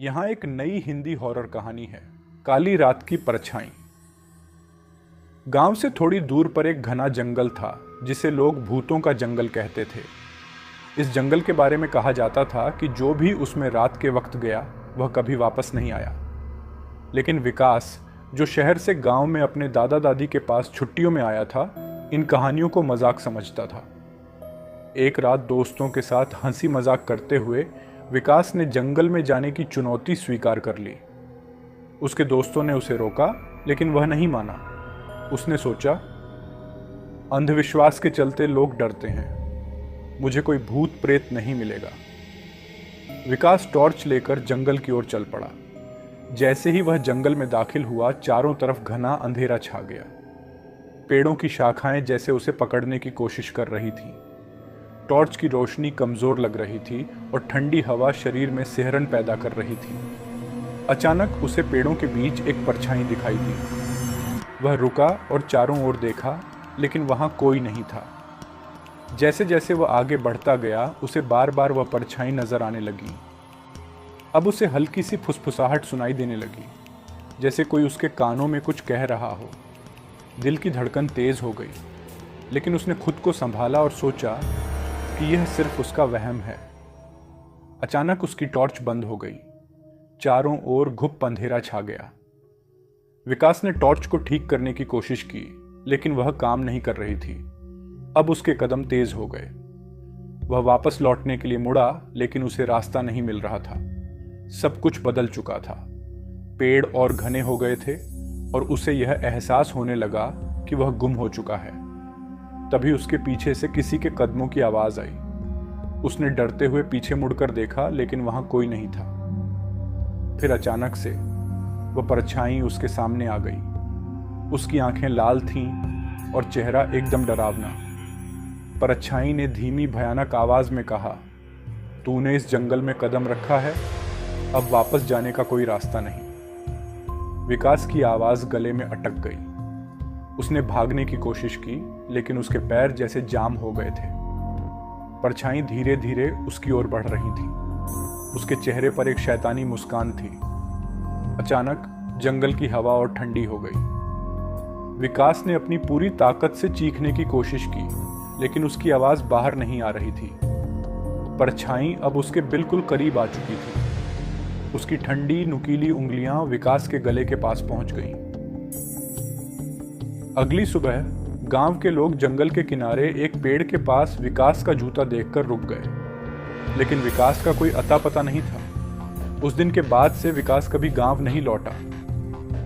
यहाँ एक नई हिंदी हॉरर कहानी है, काली रात की परछाई। गांव से थोड़ी दूर पर एक घना जंगल था जिसे लोग भूतों का जंगल कहते थे। इस जंगल के बारे में कहा जाता था कि जो भी उसमें रात के वक्त गया वह कभी वापस नहीं आया। लेकिन विकास, जो शहर से गांव में अपने दादा दादी के पास छुट्टियों में आया था, इन कहानियों को मजाक समझता था। एक रात दोस्तों के साथ हंसी मजाक करते हुए विकास ने जंगल में जाने की चुनौती स्वीकार कर ली। उसके दोस्तों ने उसे रोका, लेकिन वह नहीं माना। उसने सोचा, अंधविश्वास के चलते लोग डरते हैं, मुझे कोई भूत प्रेत नहीं मिलेगा। विकास टॉर्च लेकर जंगल की ओर चल पड़ा। जैसे ही वह जंगल में दाखिल हुआ, चारों तरफ घना अंधेरा छा गया। पेड़ों की शाखाएं जैसे उसे पकड़ने की कोशिश कर रही थीं। टॉर्च की रोशनी कमजोर लग रही थी और ठंडी हवा शरीर में सिहरन पैदा कर रही थी। अचानक उसे पेड़ों के बीच एक परछाई दिखाई दी। वह रुका और चारों ओर देखा, लेकिन वहां कोई नहीं था। जैसे जैसे वह आगे बढ़ता गया, उसे बार बार वह परछाई नजर आने लगी। अब उसे हल्की सी फुसफुसाहट सुनाई देने लगी, जैसे कोई उसके कानों में कुछ कह रहा हो। दिल की धड़कन तेज हो गई, लेकिन उसने खुद को संभाला और सोचा कि यह सिर्फ उसका वहम है। अचानक उसकी टॉर्च बंद हो गई। चारों ओर घुप अंधेरा छा गया। विकास ने टॉर्च को ठीक करने की कोशिश की, लेकिन वह काम नहीं कर रही थी। अब उसके कदम तेज हो गए। वह वापस लौटने के लिए मुड़ा, लेकिन उसे रास्ता नहीं मिल रहा था। सब कुछ बदल चुका था। पेड़ और घने हो गए थे और उसे यह एहसास होने लगा कि वह गुम हो चुका है। तभी उसके पीछे से किसी के कदमों की आवाज आई। उसने डरते हुए पीछे मुड़कर देखा, लेकिन वहां कोई नहीं था। फिर अचानक से वह परछाई उसके सामने आ गई। उसकी आंखें लाल थीं और चेहरा एकदम डरावना। परछाई ने धीमी भयानक आवाज में कहा, तूने इस जंगल में कदम रखा है, अब वापस जाने का कोई रास्ता नहीं। विकास की आवाज गले में अटक गई। उसने भागने की कोशिश की, लेकिन उसके पैर जैसे जाम हो गए थे। परछाई धीरे धीरे उसकी ओर बढ़ रही थी। उसके चेहरे पर एक शैतानी मुस्कान थी। अचानक जंगल की हवा और ठंडी हो गई। विकास ने अपनी पूरी ताकत से चीखने की कोशिश की, लेकिन उसकी आवाज बाहर नहीं आ रही थी। परछाई अब उसके बिल्कुल करीब आ चुकी थी। उसकी ठंडी नुकीली उंगलियां विकास के गले के पास पहुंच गईं। अगली सुबह गांव के लोग जंगल के किनारे एक पेड़ के पास विकास का जूता देखकर रुक गए, लेकिन विकास का कोई अता पता नहीं था। उस दिन के बाद से विकास कभी गांव नहीं लौटा।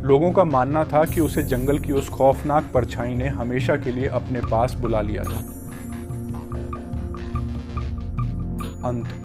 लोगों का मानना था कि उसे जंगल की उस खौफनाक परछाई ने हमेशा के लिए अपने पास बुला लिया था। अंत।